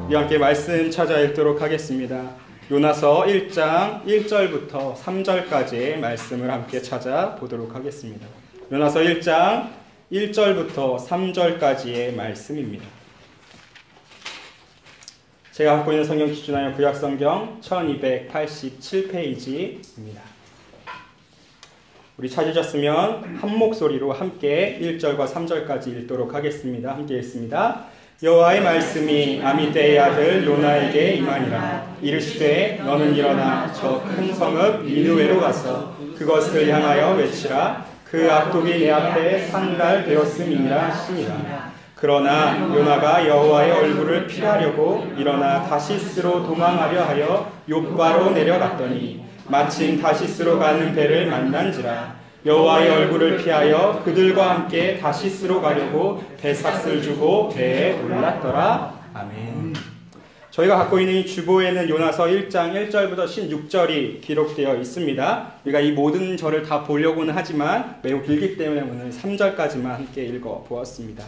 우리 함께 말씀 찾아 읽도록 하겠습니다. 요나서 1장 1절부터 3절까지의 말씀을 함께 찾아보도록 하겠습니다. 요나서 1장 1절부터 3절까지의 말씀입니다. 제가 갖고 있는 성경 기준하여 구약성경 1287페이지입니다. 우리 찾으셨으면 한 목소리로 함께 1절과 3절까지 읽도록 하겠습니다. 함께 읽습니다. 여호와의 말씀이 아미떼의 아들 요나에게 임하니라. 이르시되 너는 일어나 저 큰 성읍 니느웨로 가서 그것을 향하여 외치라. 그 악독이 내 앞에 상달되었음이니라 하시니라. 그러나 요나가 여호와의 얼굴을 피하려고 일어나 다시스로 도망하려 하여 욥바로 내려갔더니 마침 다시스로 가는 배를 만난지라. 여호와의 얼굴을 피하여 그들과 함께 다시스로 가려고 배삭을 주고 배에 올랐더라. 아멘. 저희가 갖고 있는 이 주보에는 요나서 1장 1절부터 16절이 기록되어 있습니다. 우리가 이 모든 절을 다 보려고는 하지만 매우 길기 때문에 오늘 3절까지만 함께 읽어보았습니다.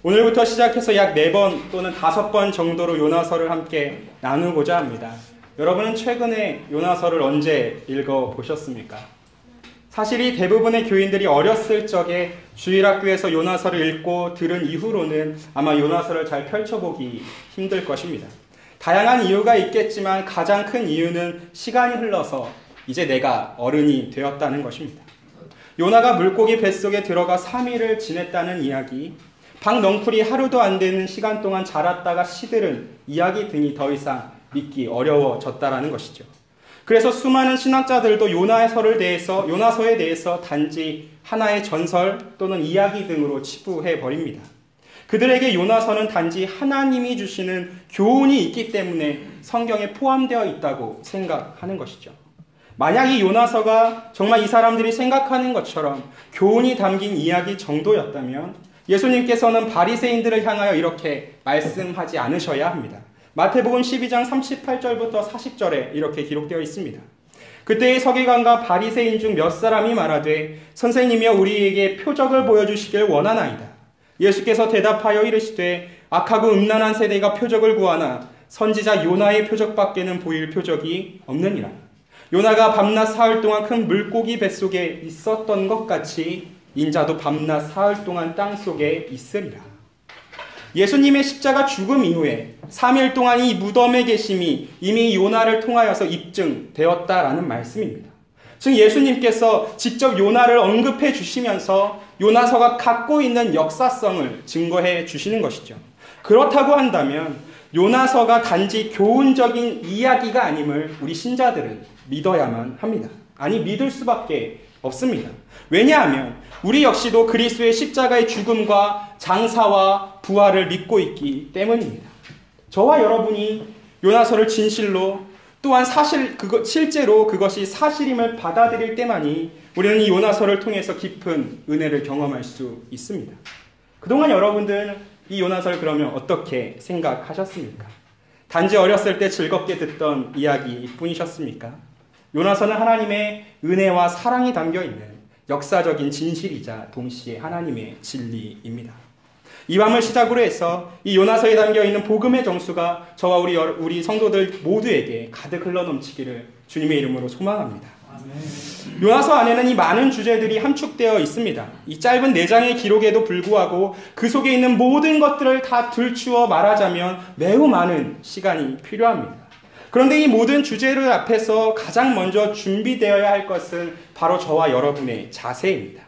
오늘부터 시작해서 약 4번 또는 5번 정도로 요나서를 함께 나누고자 합니다. 여러분은 최근에 요나서를 언제 읽어보셨습니까? 사실 이 대부분의 교인들이 어렸을 적에 주일학교에서 요나서를 읽고 들은 이후로는 아마 요나서를 잘 펼쳐보기 힘들 것입니다. 다양한 이유가 있겠지만 가장 큰 이유는 시간이 흘러서 이제 내가 어른이 되었다는 것입니다. 요나가 물고기 뱃속에 들어가 3일을 지냈다는 이야기, 박넝쿨이 하루도 안 되는 시간 동안 자랐다가 시들은 이야기 등이 더 이상 믿기 어려워졌다라는 것이죠. 그래서 수많은 신학자들도 요나서에 대해서 단지 하나의 전설 또는 이야기 등으로 치부해 버립니다. 그들에게 요나서는 단지 하나님이 주시는 교훈이 있기 때문에 성경에 포함되어 있다고 생각하는 것이죠. 만약 이 요나서가 정말 이 사람들이 생각하는 것처럼 교훈이 담긴 이야기 정도였다면 예수님께서는 바리새인들을 향하여 이렇게 말씀하지 않으셔야 합니다. 마태복음 12장 38절부터 40절에 이렇게 기록되어 있습니다. 그때의 서기관과 바리새인 중 몇 사람이 말하되 선생님이여 우리에게 표적을 보여주시길 원하나이다. 예수께서 대답하여 이르시되 악하고 음란한 세대가 표적을 구하나 선지자 요나의 표적밖에는 보일 표적이 없느니라. 요나가 밤낮 사흘 동안 큰 물고기 뱃속에 있었던 것 같이 인자도 밤낮 사흘 동안 땅속에 있으리라. 예수님의 십자가 죽음 이후에 3일 동안 이 무덤에 계심이 이미 요나를 통하여서 입증되었다라는 말씀입니다. 즉 예수님께서 직접 요나를 언급해 주시면서 요나서가 갖고 있는 역사성을 증거해 주시는 것이죠. 그렇다고 한다면 요나서가 단지 교훈적인 이야기가 아님을 우리 신자들은 믿어야만 합니다. 아니 믿을 수밖에 없습니다. 왜냐하면 우리 역시도 그리스도의 십자가의 죽음과 장사와 부활을 믿고 있기 때문입니다. 저와 여러분이 요나서를 진실로 또한 실제로 그것이 사실임을 받아들일 때만이 우리는 이 요나서를 통해서 깊은 은혜를 경험할 수 있습니다. 그동안 여러분들은 이 요나서를 그러면 어떻게 생각하셨습니까? 단지 어렸을 때 즐겁게 듣던 이야기뿐이셨습니까? 요나서는 하나님의 은혜와 사랑이 담겨있는 역사적인 진실이자 동시에 하나님의 진리입니다. 이 밤을 시작으로 해서 이 요나서에 담겨있는 복음의 정수가 저와 우리 성도들 모두에게 가득 흘러넘치기를 주님의 이름으로 소망합니다. 요나서 안에는 이 많은 주제들이 함축되어 있습니다. 이 짧은 4장의 기록에도 불구하고 그 속에 있는 모든 것들을 다 들추어 말하자면 매우 많은 시간이 필요합니다. 그런데 이 모든 주제를 앞에서 가장 먼저 준비되어야 할 것은 바로 저와 여러분의 자세입니다.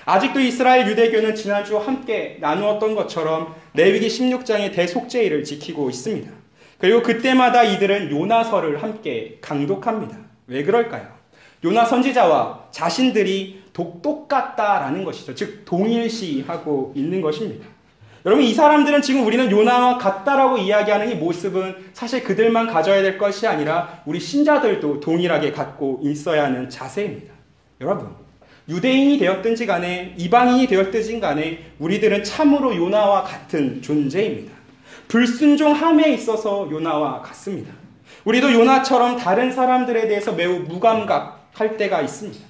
아직도 이스라엘 유대교는 지난주 함께 나누었던 것처럼 레위기 16장의 대속죄일을 지키고 있습니다. 그리고 그때마다 이들은 요나서를 함께 강독합니다. 왜 그럴까요? 요나 선지자와 자신들이 똑같다라는 것이죠. 즉 동일시하고 있는 것입니다. 여러분 이 사람들은 지금 우리는 요나와 같다라고 이야기하는 이 모습은 사실 그들만 가져야 될 것이 아니라 우리 신자들도 동일하게 갖고 있어야 하는 자세입니다. 여러분 유대인이 되었든지 간에 이방인이 되었든지 간에 우리들은 참으로 요나와 같은 존재입니다. 불순종함에 있어서 요나와 같습니다. 우리도 요나처럼 다른 사람들에 대해서 매우 무감각할 때가 있습니다.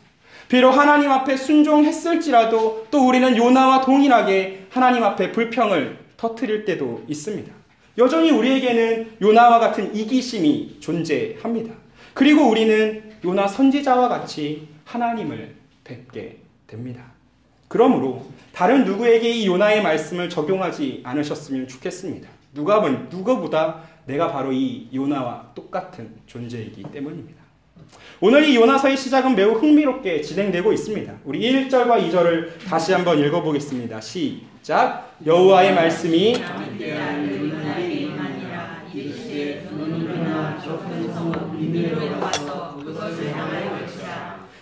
비록 하나님 앞에 순종했을지라도 또 우리는 요나와 동일하게 하나님 앞에 불평을 터뜨릴 때도 있습니다. 여전히 우리에게는 요나와 같은 이기심이 존재합니다. 그리고 우리는 요나 선지자와 같이 하나님을 뵙게 됩니다. 그러므로 다른 누구에게 이 요나의 말씀을 적용하지 않으셨으면 좋겠습니다. 누구보다 내가 바로 이 요나와 똑같은 존재이기 때문입니다. 오늘 이 요나서의 시작은 매우 흥미롭게 진행되고 있습니다. 우리 1절과 2절을 다시 한번 읽어보겠습니다. 시작. 여호와의 말씀이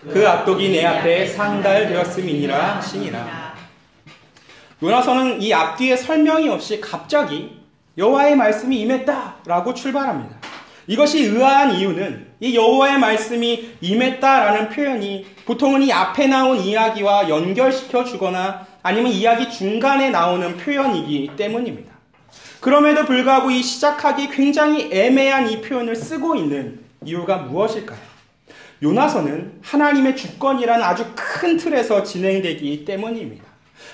그 압독이 내 앞에 상달되었음이니라 하시니라. 요나서는 이 앞뒤에 설명이 없이 갑자기 여호와의 말씀이 임했다라고 출발합니다. 이것이 의아한 이유는 이 여호와의 말씀이 임했다라는 표현이 보통은 이 앞에 나온 이야기와 연결시켜 주거나 아니면 이야기 중간에 나오는 표현이기 때문입니다. 그럼에도 불구하고 이 시작하기 굉장히 애매한 이 표현을 쓰고 있는 이유가 무엇일까요? 요나서는 하나님의 주권이라는 아주 큰 틀에서 진행되기 때문입니다.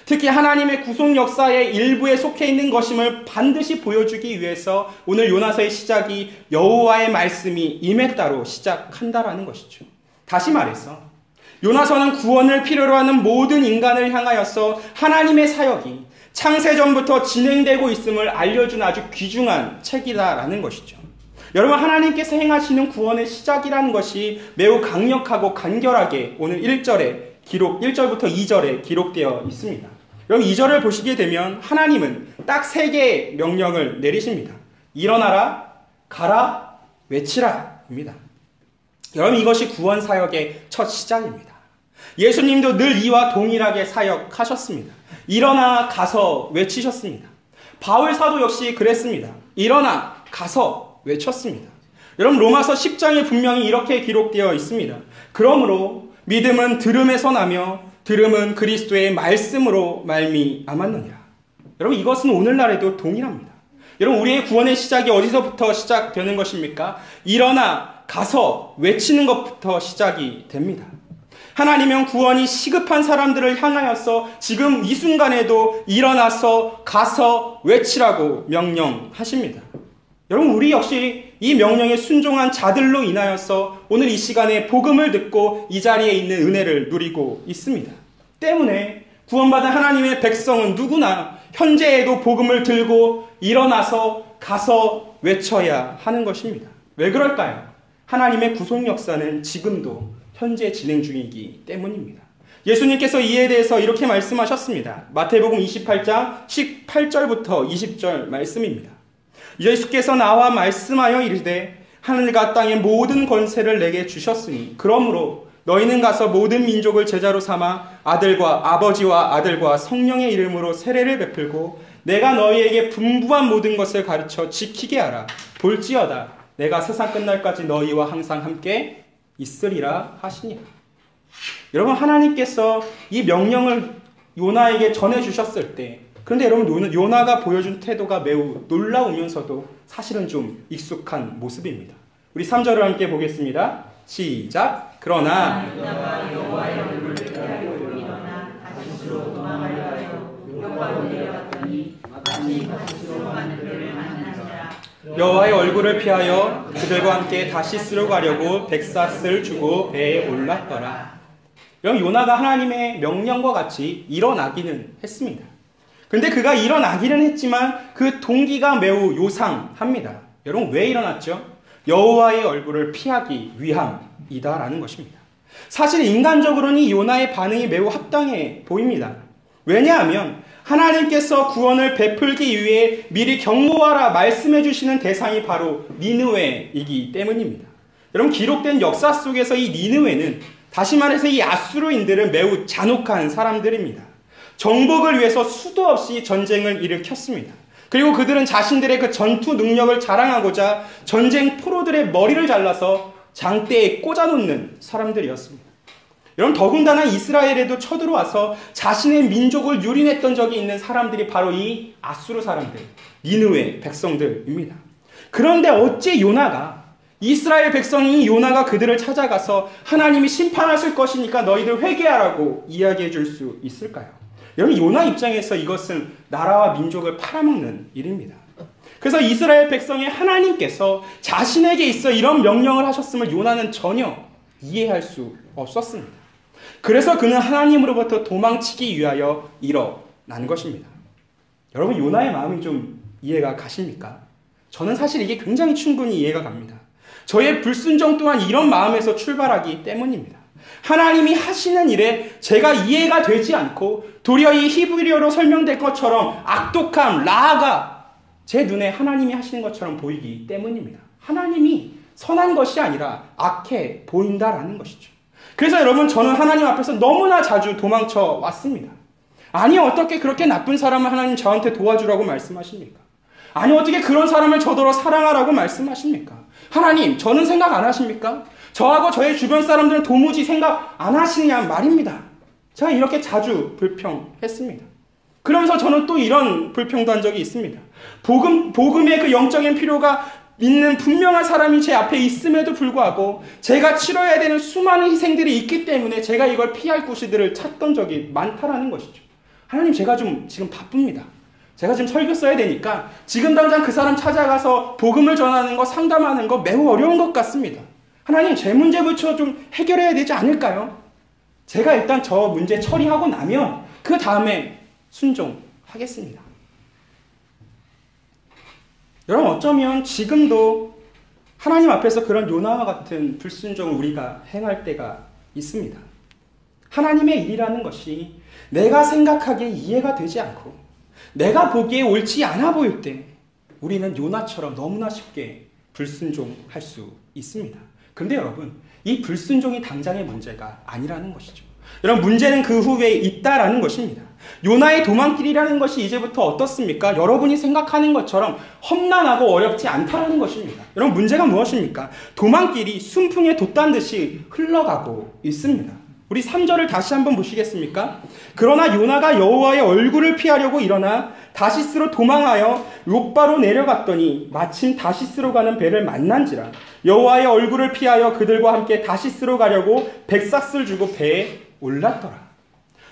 특히 하나님의 구속 역사의 일부에 속해 있는 것임을 반드시 보여주기 위해서 오늘 요나서의 시작이 여호와의 말씀이 임했다로 시작한다라는 것이죠. 다시 말해서 요나서는 구원을 필요로 하는 모든 인간을 향하여서 하나님의 사역이 창세전부터 진행되고 있음을 알려준 아주 귀중한 책이다라는 것이죠. 여러분, 하나님께서 행하시는 구원의 시작이라는 것이 매우 강력하고 간결하게 오늘 1절부터 2절에 기록되어 있습니다. 여러분, 2절을 보시게 되면 하나님은 딱 3개의 명령을 내리십니다. 일어나라, 가라, 외치라 입니다. 여러분, 이것이 구원 사역의 첫 시작입니다. 예수님도 늘 이와 동일하게 사역하셨습니다. 일어나 가서 외치셨습니다. 바울 사도 역시 그랬습니다. 일어나 가서 외쳤습니다. 여러분, 로마서 10장에 분명히 이렇게 기록되어 있습니다. 그러므로 믿음은 들음에서 나며 들음은 그리스도의 말씀으로 말미암았느니라. 여러분, 이것은 오늘날에도 동일합니다. 여러분, 우리의 구원의 시작이 어디서부터 시작되는 것입니까? 일어나 가서 외치는 것부터 시작이 됩니다. 하나님은 구원이 시급한 사람들을 향하여서 지금 이 순간에도 일어나서 가서 외치라고 명령하십니다. 여러분, 우리 역시 이 명령에 순종한 자들로 인하여서 오늘 이 시간에 복음을 듣고 이 자리에 있는 은혜를 누리고 있습니다. 때문에 구원받은 하나님의 백성은 누구나 현재에도 복음을 들고 일어나서 가서 외쳐야 하는 것입니다. 왜 그럴까요? 하나님의 구속 역사는 지금도 현재 진행 중이기 때문입니다. 예수님께서 이에 대해서 이렇게 말씀하셨습니다. 마태복음 28장 18절부터 20절 말씀입니다. 예수께서 나와 말씀하여 이르되 하늘과 땅의 모든 권세를 내게 주셨으니 그러므로 너희는 가서 모든 민족을 제자로 삼아 아버지와 아들과 성령의 이름으로 세례를 베풀고 내가 너희에게 분부한 모든 것을 가르쳐 지키게 하라. 볼지어다 내가 세상 끝날까지 너희와 항상 함께 있으리라 하시니라. 여러분, 하나님께서 이 명령을 요나에게 전해주셨을 때, 그런데 여러분, 요나가 보여준 태도가 매우 놀라우면서도 사실은 좀 익숙한 모습입니다. 우리 3절을 함께 보겠습니다. 시작. 그러나 여호와의 얼굴을 피하고 일어나 다시스로 도망하려 하여 요바로 내려갔더니 마침 다시스로 가는 그들을 만나니라. 여호와의 얼굴을 피하여 그들과 함께 다시스로 가려고 백사스를 주고 배에 올랐더라. 여러분, 요나가 하나님의 명령과 같이 일어나기는 했습니다. 근데 그가 일어나기는 했지만 그 동기가 매우 요상합니다. 여러분, 왜 일어났죠? 여호와의 얼굴을 피하기 위함이다라는 것입니다. 사실 인간적으로는 이 요나의 반응이 매우 합당해 보입니다. 왜냐하면 하나님께서 구원을 베풀기 위해 미리 경고하라 말씀해 주시는 대상이 바로 니느웨이기 때문입니다. 여러분, 기록된 역사 속에서 이 니느웨는, 다시 말해서 이 아수르인들은 매우 잔혹한 사람들입니다. 정복을 위해서 수도 없이 전쟁을 일으켰습니다. 그리고 그들은 자신들의 그 전투 능력을 자랑하고자 전쟁 포로들의 머리를 잘라서 장대에 꽂아놓는 사람들이었습니다. 여러분, 더군다나 이스라엘에도 쳐들어와서 자신의 민족을 유린했던 적이 있는 사람들이 바로 이 아수르 사람들, 니느웨 백성들입니다. 그런데 어째 요나가, 이스라엘 백성이 요나가 그들을 찾아가서 하나님이 심판하실 것이니까 너희들 회개하라고 이야기해 줄 수 있을까요? 여러분, 요나 입장에서 이것은 나라와 민족을 팔아먹는 일입니다. 그래서 이스라엘 백성의 하나님께서 자신에게 있어 이런 명령을 하셨음을 요나는 전혀 이해할 수 없었습니다. 그래서 그는 하나님으로부터 도망치기 위하여 일어난 것입니다. 여러분, 요나의 마음이 좀 이해가 가십니까? 저는 사실 이게 굉장히 충분히 이해가 갑니다. 저의 불순종 또한 이런 마음에서 출발하기 때문입니다. 하나님이 하시는 일에 제가 이해가 되지 않고 도리어 이 히브리어로 설명될 것처럼 악독함, 라아가 제 눈에 하나님이 하시는 것처럼 보이기 때문입니다. 하나님이 선한 것이 아니라 악해 보인다라는 것이죠. 그래서 여러분, 저는 하나님 앞에서 너무나 자주 도망쳐 왔습니다. 아니, 어떻게 그렇게 나쁜 사람을 하나님 저한테 도와주라고 말씀하십니까? 아니, 어떻게 그런 사람을 저더러 사랑하라고 말씀하십니까? 하나님, 저는 생각 안 하십니까? 저하고 저의 주변 사람들은 도무지 생각 안 하시냐 말입니다. 제가 이렇게 자주 불평했습니다. 그러면서 저는 또 이런 불평도 한 적이 있습니다. 복음의 그 영적인 필요가 있는 분명한 사람이 제 앞에 있음에도 불구하고 제가 치러야 되는 수많은 희생들이 있기 때문에 제가 이걸 피할 구실들을 찾던 적이 많다라는 것이죠. 하나님, 제가 좀 지금 바쁩니다. 제가 지금 설교 써야 되니까 지금 당장 그 사람 찾아가서 복음을 전하는 거, 상담하는 거 매우 어려운 것 같습니다. 하나님, 제 문제부터 좀 해결해야 되지 않을까요? 제가 일단 저 문제 처리하고 나면 그 다음에 순종하겠습니다. 여러분, 어쩌면 지금도 하나님 앞에서 그런 요나와 같은 불순종을 우리가 행할 때가 있습니다. 하나님의 일이라는 것이 내가 생각하기에 이해가 되지 않고 내가 보기에 옳지 않아 보일 때 우리는 요나처럼 너무나 쉽게 불순종할 수 있습니다. 그런데 여러분, 이 불순종이 당장의 문제가 아니라는 것이죠. 여러분, 문제는 그 후에 있다라는 것입니다. 요나의 도망길이라는 것이 이제부터 어떻습니까? 여러분이 생각하는 것처럼 험난하고 어렵지 않다라는 것입니다. 여러분, 문제가 무엇입니까? 도망길이 순풍에 돛단 듯이 흘러가고 있습니다. 우리 3절을 다시 한번 보시겠습니까? 그러나 요나가 여호와의 얼굴을 피하려고 일어나 다시스로 도망하여 욥바로 내려갔더니 마침 다시스로 가는 배를 만난지라. 여호와의 얼굴을 피하여 그들과 함께 다시스로 가려고 백삭스를 주고 배에 올랐더라.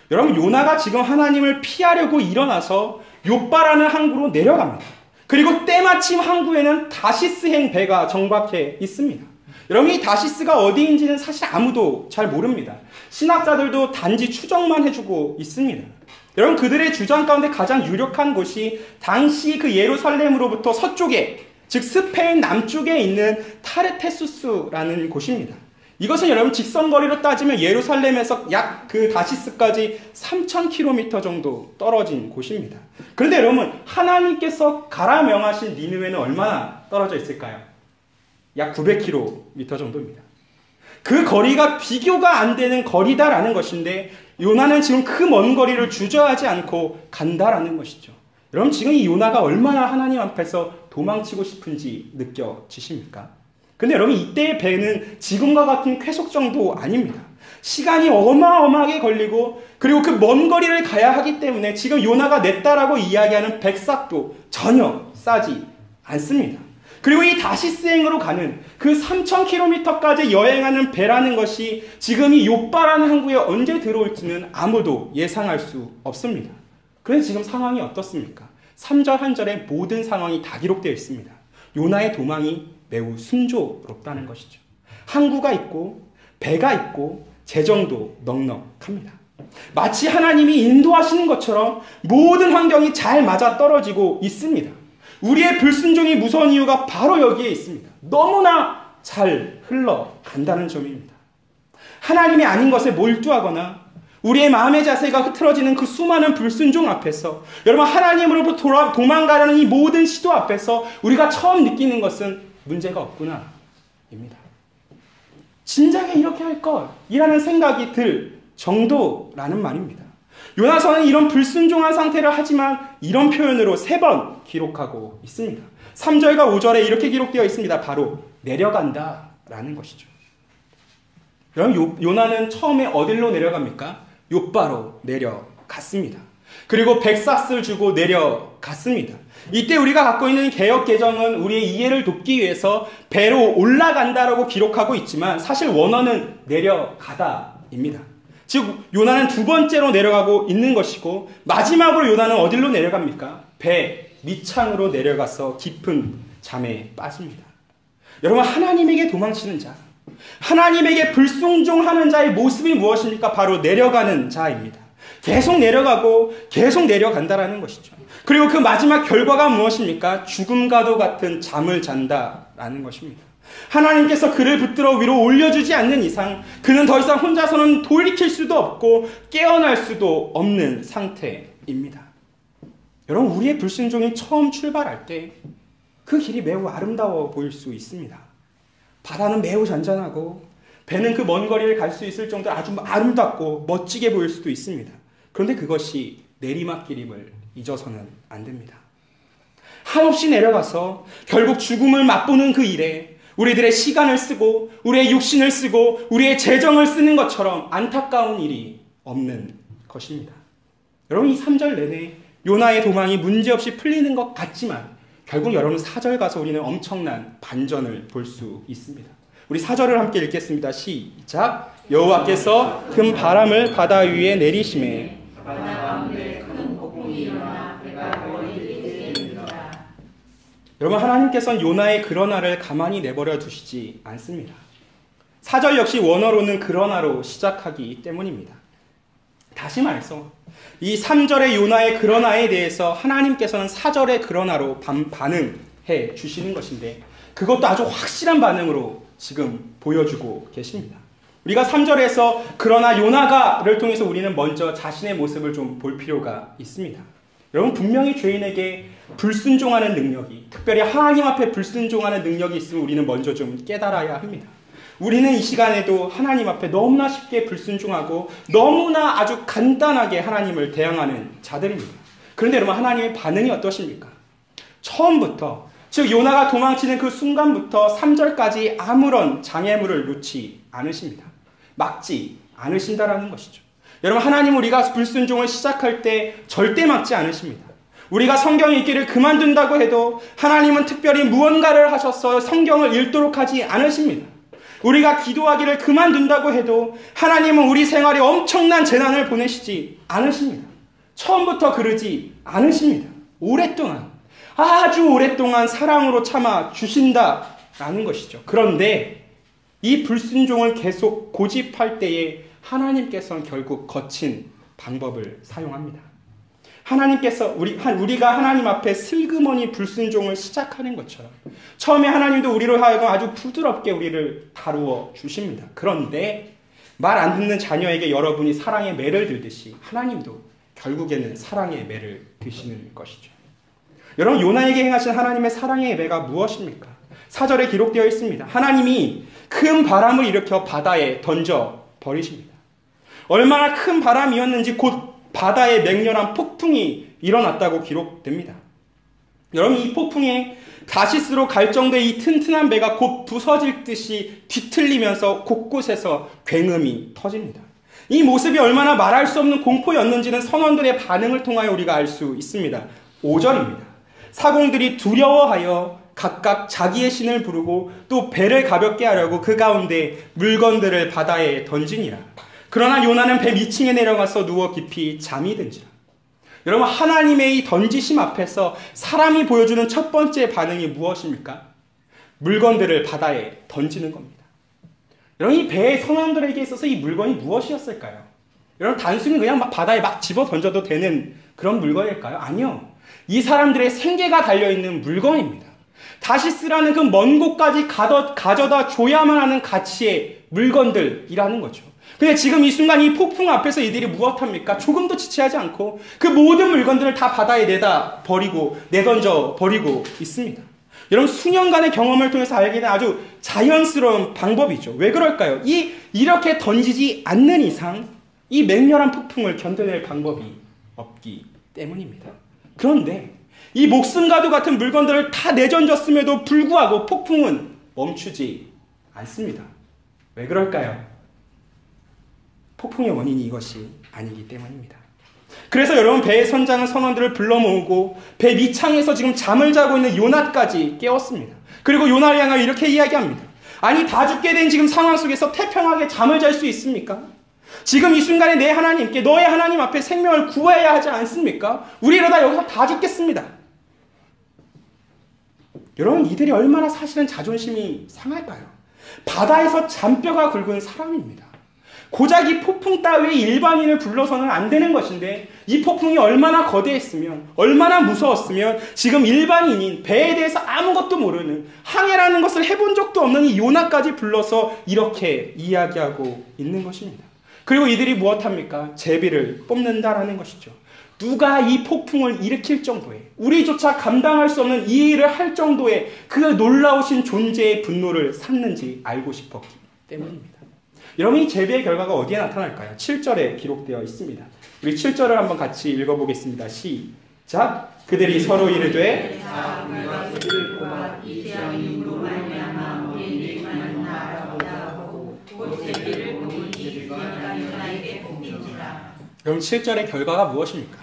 여러분, 요나가 지금 하나님을 피하려고 일어나서 욥바라는 항구로 내려갑니다. 그리고 때마침 항구에는 다시스행 배가 정박해 있습니다. 여러분, 이 다시스가 어디인지는 사실 아무도 잘 모릅니다. 신학자들도 단지 추정만 해주고 있습니다. 여러분, 그들의 주장 가운데 가장 유력한 곳이 당시 그 예루살렘으로부터 서쪽에, 즉 스페인 남쪽에 있는 타르테수스라는 곳입니다. 이것은 여러분 직선거리로 따지면 예루살렘에서 약 그 다시스까지 3,000km 정도 떨어진 곳입니다. 그런데 여러분, 하나님께서 가라 명하신 니느웨는 얼마나 떨어져 있을까요? 약 900km 정도입니다. 그 거리가 비교가 안 되는 거리다라는 것인데 요나는 지금 그 먼 거리를 주저하지 않고 간다라는 것이죠. 여러분, 지금 이 요나가 얼마나 하나님 앞에서 도망치고 싶은지 느껴지십니까? 근데 여러분, 이때의 배는 지금과 같은 쾌속 정도 아닙니다. 시간이 어마어마하게 걸리고 그리고 그 먼 거리를 가야 하기 때문에 지금 요나가 냈다라고 이야기하는 백삭도 전혀 싸지 않습니다. 그리고 이 다시스행으로 가는 그 3,000km까지 여행하는 배라는 것이 지금 이 욥바라는 항구에 언제 들어올지는 아무도 예상할 수 없습니다. 그래서 지금 상황이 어떻습니까? 3절 한 절에 모든 상황이 다 기록되어 있습니다. 요나의 도망이 매우 순조롭다는 것이죠. 항구가 있고 배가 있고 재정도 넉넉합니다. 마치 하나님이 인도하시는 것처럼 모든 환경이 잘 맞아떨어지고 있습니다. 우리의 불순종이 무서운 이유가 바로 여기에 있습니다. 너무나 잘 흘러간다는 점입니다. 하나님이 아닌 것에 몰두하거나 우리의 마음의 자세가 흐트러지는 그 수많은 불순종 앞에서, 여러분, 하나님으로부터 도망가려는 이 모든 시도 앞에서 우리가 처음 느끼는 것은 문제가 없구나 입니다. 진작에 이렇게 할 것이라는 생각이 들 정도라는 말입니다. 요나서는 이런 불순종한 상태를 하지만 이런 표현으로 3번 기록하고 있습니다. 3절과 5절에 이렇게 기록되어 있습니다. 바로 내려간다라는 것이죠. 여러분, 요나는 처음에 어디로 내려갑니까? 욥바로 내려갔습니다. 그리고 백삭스를 주고 내려갔습니다. 이때 우리가 갖고 있는 개역 개정은 우리의 이해를 돕기 위해서 배로 올라간다라고 기록하고 있지만 사실 원어는 내려가다입니다. 즉 요나는 2번째로 내려가고 있는 것이고 마지막으로 요나는 어디로 내려갑니까? 배 밑창으로 내려가서 깊은 잠에 빠집니다. 여러분, 하나님에게 도망치는 자, 하나님에게 불순종하는 자의 모습이 무엇입니까? 바로 내려가는 자입니다. 계속 내려가고 계속 내려간다라는 것이죠. 그리고 그 마지막 결과가 무엇입니까? 죽음과도 같은 잠을 잔다라는 것입니다. 하나님께서 그를 붙들어 위로 올려주지 않는 이상 그는 더 이상 혼자서는 돌이킬 수도 없고 깨어날 수도 없는 상태입니다. 여러분, 우리의 불순종이 처음 출발할 때 그 길이 매우 아름다워 보일 수 있습니다. 바다는 매우 잔잔하고 배는 그 먼 거리를 갈 수 있을 정도로 아주 아름답고 멋지게 보일 수도 있습니다. 그런데 그것이 내리막길임을 잊어서는 안 됩니다. 한없이 내려가서 결국 죽음을 맛보는 그 일에 우리들의 시간을 쓰고 우리의 육신을 쓰고 우리의 재정을 쓰는 것처럼 안타까운 일이 없는 것입니다. 여러분, 이 3절 내내 요나의 도망이 문제없이 풀리는 것 같지만 결국 여러분 4절 가서 우리는 엄청난 반전을 볼 수 있습니다. 우리 4절을 함께 읽겠습니다. 시작. 여호와께서 큰 바람을 바다 위에 내리심에 여러분, 하나님께서는 요나의 그러나를 가만히 내버려 두시지 않습니다. 4절 역시 원어로는 그러나로 시작하기 때문입니다. 다시 말해서 이 3절의 요나의 그러나에 대해서 하나님께서는 4절의 그러나로 반응해 주시는 것인데 그것도 아주 확실한 반응으로 지금 보여주고 계십니다. 우리가 3절에서 그러나 요나가를 통해서 우리는 먼저 자신의 모습을 좀 볼 필요가 있습니다. 여러분, 분명히 죄인에게 불순종하는 능력이, 특별히 하나님 앞에 불순종하는 능력이 있으면 우리는 먼저 좀 깨달아야 합니다. 우리는 이 시간에도 하나님 앞에 너무나 쉽게 불순종하고 너무나 아주 간단하게 하나님을 대항하는 자들입니다. 그런데 여러분, 하나님의 반응이 어떠십니까? 처음부터, 즉 요나가 도망치는 그 순간부터 3절까지 아무런 장애물을 놓지 않으십니다. 막지 않으신다라는 것이죠. 여러분, 하나님 우리가 불순종을 시작할 때 절대 막지 않으십니다. 우리가 성경 읽기를 그만둔다고 해도 하나님은 특별히 무언가를 하셔서 성경을 읽도록 하지 않으십니다. 우리가 기도하기를 그만둔다고 해도 하나님은 우리 생활에 엄청난 재난을 보내시지 않으십니다. 처음부터 그러지 않으십니다. 오랫동안, 아주 오랫동안 사랑으로 참아 주신다라는 것이죠. 그런데 이 불순종을 계속 고집할 때에 하나님께서는 결국 거친 방법을 사용합니다. 하나님께서 우리가 하나님 앞에 슬그머니 불순종을 시작하는 것처럼 처음에 하나님도 우리로 하여금 아주 부드럽게 우리를 다루어 주십니다. 그런데 말 안 듣는 자녀에게 여러분이 사랑의 매를 들듯이 하나님도 결국에는 사랑의 매를 드시는 것이죠. 여러분, 요나에게 행하신 하나님의 사랑의 매가 무엇입니까? 4절에 기록되어 있습니다. 하나님이 큰 바람을 일으켜 바다에 던져 버리십니다. 얼마나 큰 바람이었는지 곧 바다에 맹렬한 폭풍이 일어났다고 기록됩니다. 여러분, 이 폭풍에 다시스로 갈 정도의 이 튼튼한 배가 곧 부서질 듯이 뒤틀리면서 곳곳에서 굉음이 터집니다. 이 모습이 얼마나 말할 수 없는 공포였는지는 선원들의 반응을 통하여 우리가 알 수 있습니다. 5절입니다. 사공들이 두려워하여 각각 자기의 신을 부르고 또 배를 가볍게 하려고 그 가운데 물건들을 바다에 던지니라. 그러나 요나는 배 밑층에 내려가서 누워 깊이 잠이 든지라. 여러분, 하나님의 이 던지심 앞에서 사람이 보여주는 첫 번째 반응이 무엇입니까? 물건들을 바다에 던지는 겁니다. 여러분, 이 배의 선원들에게 있어서 이 물건이 무엇이었을까요? 여러분, 단순히 그냥 바다에 막 집어 던져도 되는 그런 물건일까요? 아니요. 이 사람들의 생계가 달려있는 물건입니다. 다시스라는 그 먼 곳까지 가져다 줘야만 하는 가치의 물건들이라는 거죠. 근데 지금 이 순간 이 폭풍 앞에서 이들이 무엇합니까? 조금도 지체하지 않고 그 모든 물건들을 다 바다에 내던져 버리고 있습니다. 여러분, 수년간의 경험을 통해서 알게 된 아주 자연스러운 방법이죠. 왜 그럴까요? 이렇게 던지지 않는 이상 이 맹렬한 폭풍을 견뎌낼 방법이 없기 때문입니다. 그런데 이 목숨과도 같은 물건들을 다 내던졌음에도 불구하고 폭풍은 멈추지 않습니다. 왜 그럴까요? 폭풍의 원인이 이것이 아니기 때문입니다. 그래서 여러분, 배의 선장은 선원들을 불러 모으고 배 밑창에서 지금 잠을 자고 있는 요나까지 깨웠습니다. 그리고 요나를 향하여 이렇게 이야기합니다. 아니, 다 죽게 된 지금 상황 속에서 태평하게 잠을 잘 수 있습니까? 지금 이 순간에 내 하나님께, 너의 하나님 앞에 생명을 구해야 하지 않습니까? 우리 이러다 여기서 다 죽겠습니다. 여러분, 이들이 얼마나 사실은 자존심이 상할까요? 바다에서 잔뼈가 굵은 사람입니다. 고작 이 폭풍 따위 일반인을 불러서는 안 되는 것인데, 이 폭풍이 얼마나 거대했으면, 얼마나 무서웠으면 지금 일반인인, 배에 대해서 아무것도 모르는, 항해라는 것을 해본 적도 없는 이 요나까지 불러서 이렇게 이야기하고 있는 것입니다. 그리고 이들이 무엇합니까? 제비를 뽑는다라는 것이죠. 누가 이 폭풍을 일으킬 정도의, 우리조차 감당할 수 없는 이 일을 할 정도의 그 놀라우신 존재의 분노를 샀는지 알고 싶었기 때문입니다. 여러분, 이 제비의 결과가 어디에 나타날까요? 7절에 기록되어 있습니다. 우리 7절을 한번 같이 읽어보겠습니다. 시작. 그들이 서로 이르되 그럼 7절의 결과가 무엇입니까?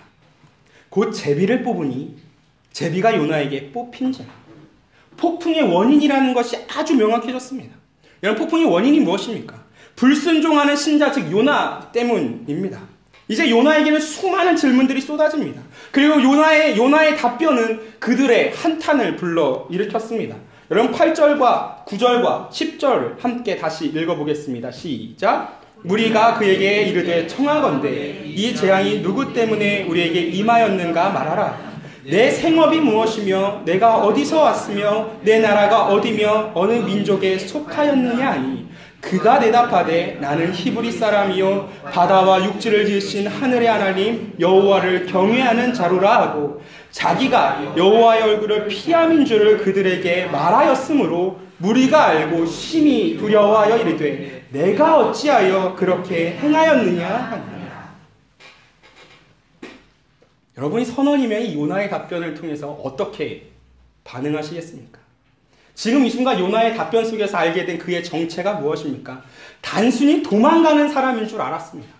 곧 제비를 뽑으니 제비가 요나에게 뽑힌지라. 폭풍의 원인이라는 것이 아주 명확해졌습니다. 여러분, 폭풍의 원인이 무엇입니까? 불순종하는 신자, 즉 요나 때문입니다. 이제 요나에게는 수많은 질문들이 쏟아집니다. 그리고 요나의 답변은 그들의 한탄을 불러 일으켰습니다. 여러분, 8절과 9절과 10절을 함께 다시 읽어보겠습니다. 시작. 무리가 그에게 이르되 청하건대 이 재앙이 누구 때문에 우리에게 임하였는가 말하라. 내 생업이 무엇이며 내가 어디서 왔으며 내 나라가 어디며 어느 민족에 속하였느냐 하니 그가 대답하되 나는 히브리 사람이요 바다와 육지를 지으신 하늘의 하나님 여호와를 경외하는 자로라 하고 자기가 여호와의 얼굴을 피함인 줄을 그들에게 말하였으므로 무리가 알고 심히 두려워하여 이르되 내가 어찌하여 그렇게 행하였느냐 하니라. 여러분이 선원이면 이 요나의 답변을 통해서 어떻게 반응하시겠습니까? 지금 이 순간 요나의 답변 속에서 알게 된 그의 정체가 무엇입니까? 단순히 도망가는 사람인 줄 알았습니다.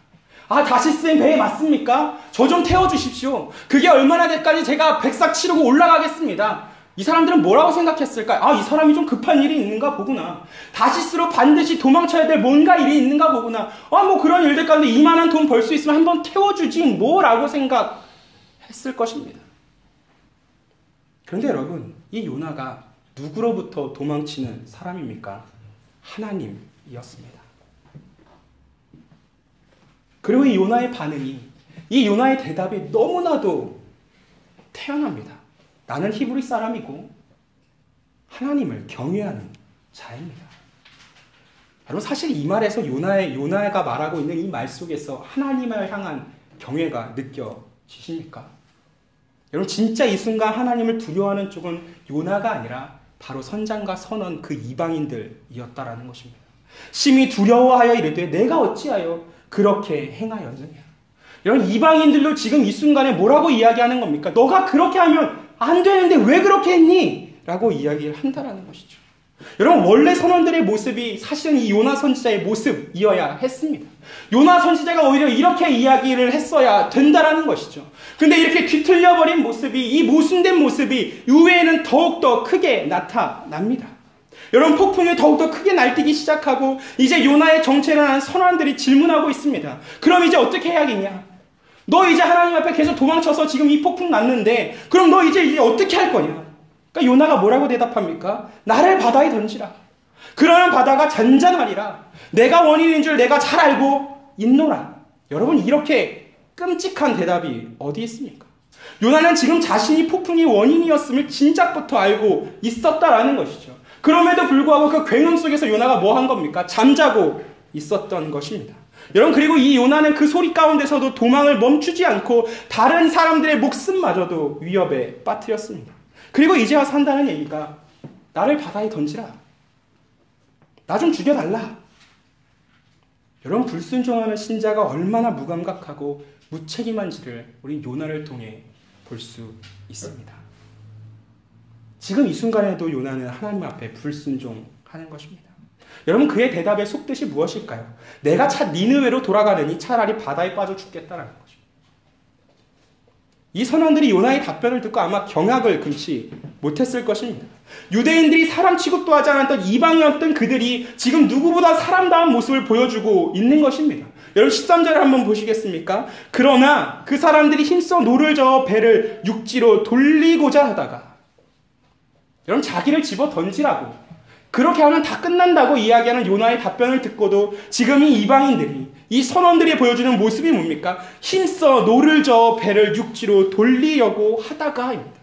아, 다시스의 배에 맞습니까? 저 좀 태워주십시오. 그게 얼마나 될까지 제가 백삭 치르고 올라가겠습니다. 이 사람들은 뭐라고 생각했을까요? 아, 이 사람이 좀 급한 일이 있는가 보구나. 다시스로 반드시 도망쳐야 될 뭔가 일이 있는가 보구나. 아, 뭐 그런 일들 가운데 이만한 돈 벌 수 있으면 한번 태워주지 뭐라고 생각했을 것입니다. 그런데 여러분, 이 요나가 누구로부터 도망치는 사람입니까? 하나님이었습니다. 그리고 이 요나의 반응이, 이 요나의 대답이 너무나도 태연합니다. 나는 히브리 사람이고 하나님을 경외하는 자입니다. 여러분, 사실 이 말에서 요나가 말하고 있는 이 말 속에서 하나님을 향한 경외가 느껴지십니까? 여러분, 진짜 이 순간 하나님을 두려워하는 쪽은 요나가 아니라 바로 선장과 선원 그 이방인들이었다라는 것입니다. 심히 두려워하여 이르되 내가 어찌하여 그렇게 행하였느냐. 여러분, 이방인들도 지금 이 순간에 뭐라고 이야기하는 겁니까? 너가 그렇게 하면 안 되는데 왜 그렇게 했니? 라고 이야기를 한다라는 것이죠. 여러분, 원래 선원들의 모습이 사실은 이 요나 선지자의 모습이어야 했습니다. 요나 선지자가 오히려 이렇게 이야기를 했어야 된다라는 것이죠. 근데 이렇게 뒤틀려버린 모습이, 이 모순된 모습이 이후에는 더욱더 크게 나타납니다. 여러분, 폭풍이 더욱더 크게 날뛰기 시작하고 이제 요나의 정체를 아는 선원들이 질문하고 있습니다. 그럼 이제 어떻게 해야겠냐? 너 이제 하나님 앞에 계속 도망쳐서 지금 이 폭풍 났는데 그럼 너 이제 어떻게 할 거냐? 그러니까 요나가 뭐라고 대답합니까? 나를 바다에 던지라. 그러면 바다가 잔잔하리라. 내가 원인인 줄 내가 잘 알고 있노라. 여러분, 이렇게 끔찍한 대답이 어디 있습니까? 요나는 지금 자신이 폭풍의 원인이었음을 진작부터 알고 있었다라는 것이죠. 그럼에도 불구하고 그 굉음 속에서 요나가 뭐 한 겁니까? 잠자고 있었던 것입니다. 여러분, 그리고 이 요나는 그 소리 가운데서도 도망을 멈추지 않고 다른 사람들의 목숨마저도 위협에 빠뜨렸습니다. 그리고 이제 와서 한다는 얘기가 나를 바다에 던지라. 나 좀 죽여달라. 여러분, 불순종하는 신자가 얼마나 무감각하고 무책임한지를 우리 요나를 통해 볼 수 있습니다. 지금 이 순간에도 요나는 하나님 앞에 불순종하는 것입니다. 여러분, 그의 대답의 속뜻이 무엇일까요? 내가 니느웨로 돌아가느니 차라리 바다에 빠져 죽겠다라는 것입니다. 이 선원들이 요나의 답변을 듣고 아마 경악을 금치 못했을 것입니다. 유대인들이 사람 취급도 하지 않았던 이방이었던 그들이 지금 누구보다 사람다운 모습을 보여주고 있는 것입니다. 여러분, 13절을 한번 보시겠습니까? 그러나 그 사람들이 힘써 노를 저어 배를 육지로 돌리고자 하다가, 여러분, 자기를 집어 던지라고, 그렇게 하면 다 끝난다고 이야기하는 요나의 답변을 듣고도 지금 이 이방인들이, 이 선원들이 보여주는 모습이 뭡니까? 힘써 노를 저어 배를 육지로 돌리려고 하다가입니다.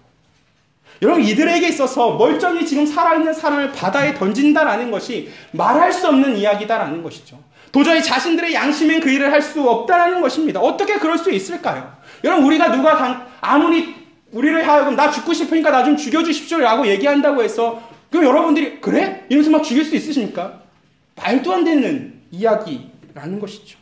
여러분, 이들에게 있어서 멀쩡히 지금 살아있는 사람을 바다에 던진다라는 것이 말할 수 없는 이야기다라는 것이죠. 도저히 자신들의 양심엔 그 일을 할 수 없다라는 것입니다. 어떻게 그럴 수 있을까요? 여러분, 우리가 아무리 우리를 하여금 나 죽고 싶으니까 나 좀 죽여주십시오 라고 얘기한다고 해서 그럼 여러분들이 그래? 이러면서 막 죽일 수 있으십니까? 말도 안 되는 이야기라는 것이죠.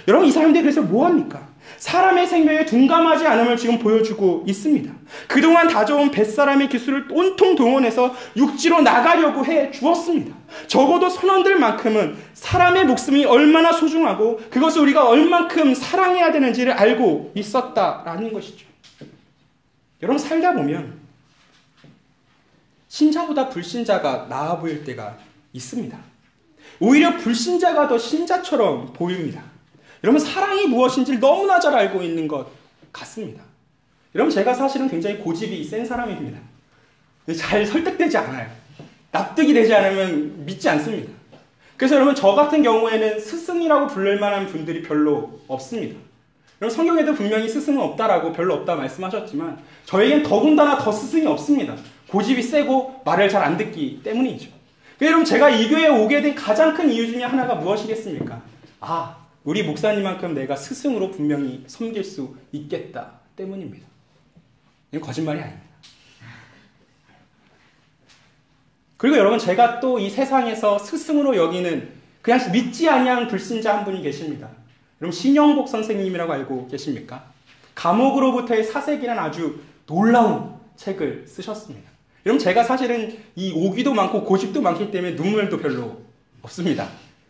여러분, 이 사람들이 그래서 뭐합니까? 사람의 생명에 둔감하지 않음을 지금 보여주고 있습니다. 그동안 다져온 뱃사람의 기술을 온통 동원해서 육지로 나가려고 해 주었습니다. 적어도 선원들만큼은 사람의 목숨이 얼마나 소중하고 그것을 우리가 얼만큼 사랑해야 되는지를 알고 있었다라는 것이죠. 여러분, 살다 보면 신자보다 불신자가 나아 보일 때가 있습니다. 오히려 불신자가 더 신자처럼 보입니다. 여러분, 사랑이 무엇인지를 너무나 잘 알고 있는 것 같습니다. 여러분, 제가 사실은 굉장히 고집이 센 사람입니다. 잘 설득되지 않아요. 납득이 되지 않으면 믿지 않습니다. 그래서 여러분, 저 같은 경우에는 스승이라고 부를 만한 분들이 별로 없습니다. 여러분, 성경에도 분명히 스승은 없다라고 별로 없다 말씀하셨지만 저에겐 더군다나 더 스승이 없습니다. 고집이 세고 말을 잘 안 듣기 때문이죠. 여러분, 제가 이 교회에 오게 된 가장 큰 이유 중에 하나가 무엇이겠습니까? 우리 목사님만큼 내가 스승으로 분명히 섬길 수 있겠다 때문입니다. 이건 거짓말이 아닙니다. 그리고 여러분, 제가 또 이 세상에서 스승으로 여기는 그냥 믿지 아니한 불신자 한 분이 계십니다. 여러분, 신영복 선생님이라고 알고 계십니까? 감옥으로부터의 사색이라는 아주 놀라운 책을 쓰셨습니다. 여러분, 제가 사실은 이 오기도 많고 고집도 많기 때문에 눈물도 별로 없습니다.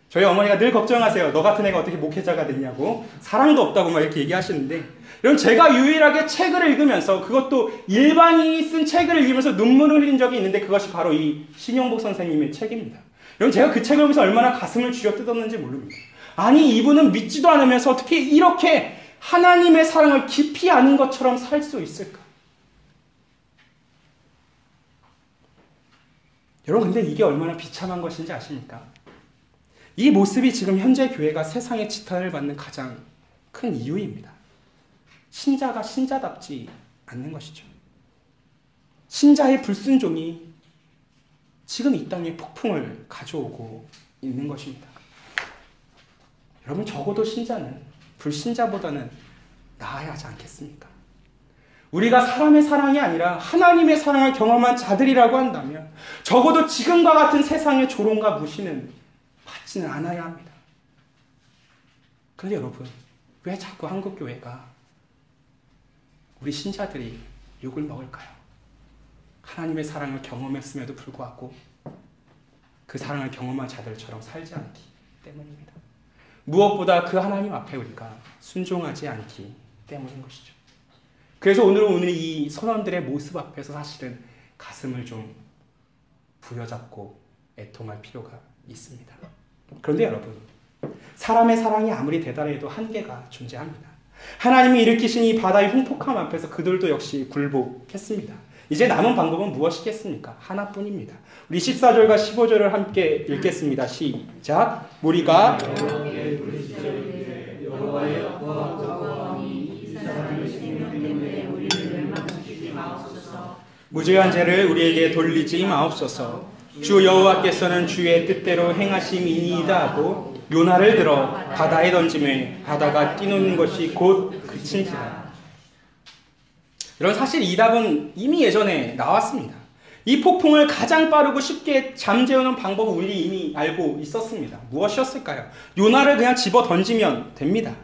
저희 어머니가 늘 걱정하세요. 너 같은 애가 어떻게 목회자가 됐냐고. 사랑도 없다고 막 이렇게 얘기하시는데, 여러분, 제가 유일하게 책을 읽으면서, 그것도 일반인이 쓴 책을 읽으면서 눈물을 흘린 적이 있는데 그것이 바로 이 신영복 선생님의 책입니다. 여러분, 제가 그 책을 보면서 얼마나 가슴을 쥐어 뜯었는지 모릅니다. 아니, 이분은 믿지도 않으면서 어떻게 이렇게 하나님의 사랑을 깊이 아는 것처럼 살 수 있을까? 여러분, 근데 이게 얼마나 비참한 것인지 아십니까? 이 모습이 지금 현재 교회가 세상의 지탄을 받는 가장 큰 이유입니다. 신자가 신자답지 않는 것이죠. 신자의 불순종이 지금 이 땅에 폭풍을 가져오고 있는 것입니다. 여러분, 적어도 신자는 불신자보다는 나아야 하지 않겠습니까? 우리가 사람의 사랑이 아니라 하나님의 사랑을 경험한 자들이라고 한다면 적어도 지금과 같은 세상의 조롱과 무시는 받지는 않아야 합니다. 그런데 여러분, 왜 자꾸 한국교회가 우리 신자들이 욕을 먹을까요? 하나님의 사랑을 경험했음에도 불구하고 그 사랑을 경험한 자들처럼 살지 않기 때문입니다. 무엇보다 그 하나님 앞에 우리가 순종하지 않기 때문인 것이죠. 그래서 오늘 이 선원들의 모습 앞에서 사실은 가슴을 좀 부여잡고 애통할 필요가 있습니다. 그런데 여러분, 사람의 사랑이 아무리 대단해도 한계가 존재합니다. 하나님이 일으키신 이 바다의 흉폭함 앞에서 그들도 역시 굴복했습니다. 이제 남은 방법은 무엇이겠습니까? 하나뿐입니다. 우리 14절과 15절을 함께 읽겠습니다. 시작. 무리가 무죄한 죄를 우리에게 돌리지 마옵소서. 주 여호와께서는 주의 뜻대로 행하심이니이다 하고 요나를 들어 바다에 던짐에 바다가 뛰노는 것이 곧 그친지라. 여러분, 사실 이 답은 이미 예전에 나왔습니다. 이 폭풍을 가장 빠르고 쉽게 잠재우는 방법을 우리 이미 알고 있었습니다. 무엇이었을까요? 요나를 그냥 집어 던지면 됩니다.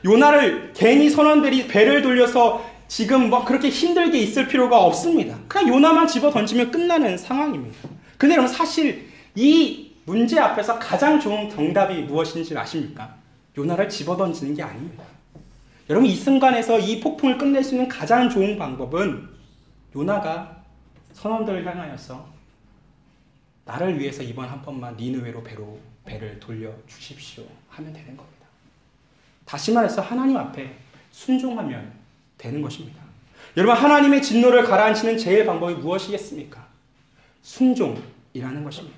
요나를 괜히 선원들이 배를 돌려서 지금 뭐 그렇게 힘들게 있을 필요가 없습니다. 그냥 요나만 집어 던지면 끝나는 상황입니다. 근데 여러분, 사실 이 문제 앞에서 가장 좋은 정답이 무엇인지 아십니까? 요나를 집어 던지는 게 아닙니다. 여러분, 이 순간에서 이 폭풍을 끝낼 수 있는 가장 좋은 방법은 요나가 선원들을 향하여서 나를 위해서 이번 한 번만 니느웨로 배를 돌려 주십시오 하면 되는 겁니다. 다시 말해서 하나님 앞에 순종하면 되는 것입니다. 여러분, 하나님의 진노를 가라앉히는 제일 방법이 무엇이겠습니까? 순종이라는 것입니다.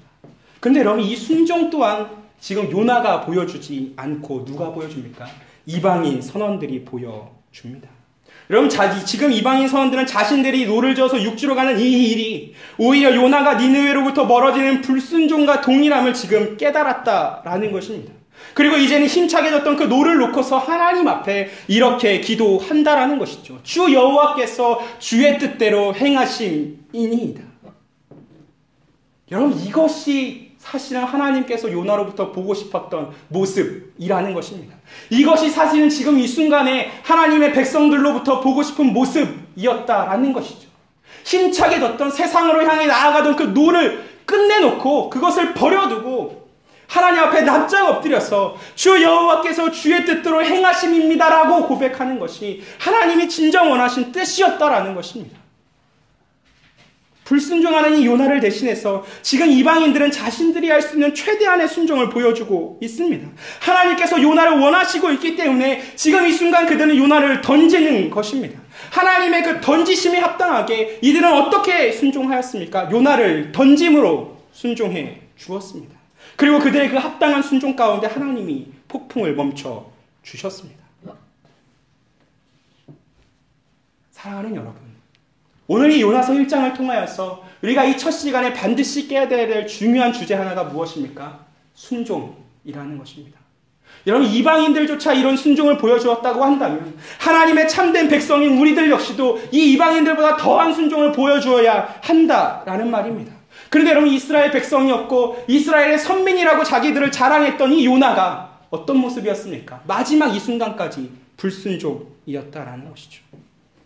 그런데 여러분, 이 순종 또한 지금 요나가 보여주지 않고 누가 보여줍니까? 이방인 선원들이 보여줍니다. 여러분, 지금 이방인 선원들은 자신들이 노를 저어서 육지로 가는 이 일이 오히려 요나가 니느웨로부터 멀어지는 불순종과 동일함을 지금 깨달았다라는 것입니다. 그리고 이제는 힘차게 졌던 그 노를 놓고서 하나님 앞에 이렇게 기도한다라는 것이죠. 주 여호와께서 주의 뜻대로 행하심이니이다. 여러분, 이것이 사실은 하나님께서 요나로부터 보고 싶었던 모습이라는 것입니다. 이것이 사실은 지금 이 순간에 하나님의 백성들로부터 보고 싶은 모습이었다라는 것이죠. 힘차게 졌던 세상으로 향해 나아가던 그 노를 끝내놓고 그것을 버려두고 하나님 앞에 납작 엎드려서 주 여호와께서 주의 뜻대로 행하심입니다라고 고백하는 것이 하나님이 진정 원하신 뜻이었다라는 것입니다. 불순종하는 이 요나를 대신해서 지금 이방인들은 자신들이 할 수 있는 최대한의 순종을 보여주고 있습니다. 하나님께서 요나를 원하시고 있기 때문에 지금 이 순간 그들은 요나를 던지는 것입니다. 하나님의 그 던지심에 합당하게 이들은 어떻게 순종하였습니까? 요나를 던짐으로 순종해 주었습니다. 그리고 그들의 그 합당한 순종 가운데 하나님이 폭풍을 멈춰 주셨습니다. 사랑하는 여러분, 오늘 이 요나서 1장을 통하여서 우리가 이 첫 시간에 반드시 깨야 될 중요한 주제 하나가 무엇입니까? 순종이라는 것입니다. 여러분, 이방인들조차 이런 순종을 보여주었다고 한다면 하나님의 참된 백성인 우리들 역시도 이 이방인들보다 더한 순종을 보여주어야 한다라는 말입니다. 그런데 여러분, 이스라엘 백성이었고 이스라엘의 선민이라고 자기들을 자랑했던 이 요나가 어떤 모습이었습니까? 마지막 이 순간까지 불순종이었다라는 것이죠.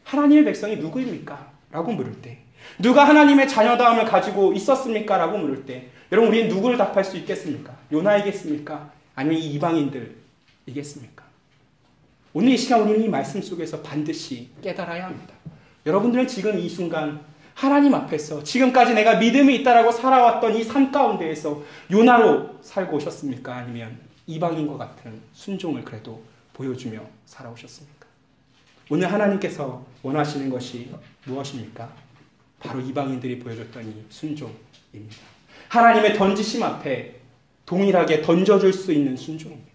하나님의 백성이 누구입니까? 라고 물을 때, 누가 하나님의 자녀다움을 가지고 있었습니까? 라고 물을 때, 여러분, 우리는 누구를 답할 수 있겠습니까? 요나이겠습니까? 아니면 이 이방인들이겠습니까? 오늘 이 시간 우리는 이 말씀 속에서 반드시 깨달아야 합니다. 여러분들은 지금 이 순간 하나님 앞에서 지금까지 내가 믿음이 있다라고 살아왔던 이 삶 가운데에서 요나로 살고 오셨습니까? 아니면 이방인과 같은 순종을 그래도 보여주며 살아오셨습니까? 오늘 하나님께서 원하시는 것이 무엇입니까? 바로 이방인들이 보여줬던 이 순종입니다. 하나님의 던지심 앞에 동일하게 던져줄 수 있는 순종입니다.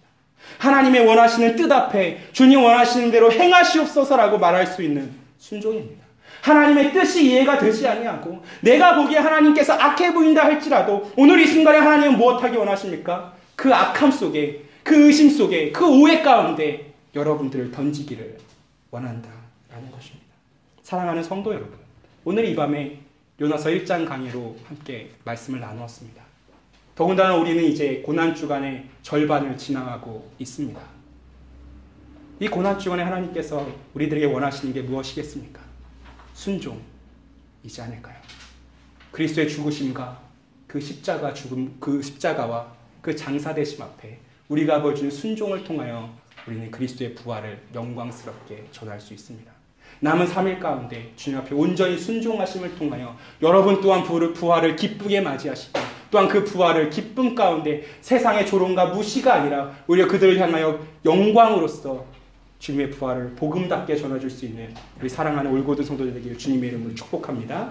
하나님의 원하시는 뜻 앞에 주님 원하시는 대로 행하시옵소서라고 말할 수 있는 순종입니다. 하나님의 뜻이 이해가 되지 아니하고 내가 보기에 하나님께서 악해 보인다 할지라도 오늘 이 순간에 하나님은 무엇하기 원하십니까? 그 악함 속에, 그 의심 속에, 그 오해 가운데 여러분들을 던지기를 원한다라는 것입니다. 사랑하는 성도 여러분, 오늘 이 밤에 요나서 1장 강의로 함께 말씀을 나누었습니다. 더군다나 우리는 이제 고난주간의 절반을 지나가고 있습니다. 이 고난주간에 하나님께서 우리들에게 원하시는 게 무엇이겠습니까? 순종이지 않을까요? 그리스도의 죽으심과 그 십자가와 그 장사되심 앞에 우리가 보여주는 순종을 통하여 우리는 그리스도의 부활을 영광스럽게 전할 수 있습니다. 남은 3일 가운데 주님 앞에 온전히 순종하심을 통하여 여러분 또한 부활을 기쁘게 맞이하시고 또한 그 부활을 기쁨 가운데 세상의 조롱과 무시가 아니라 오히려 그들을 향하여 영광으로서 주님의 부활을 복음답게 전해줄 수 있는 우리 사랑하는 올고든 성도들 되기를 주님의 이름으로 축복합니다.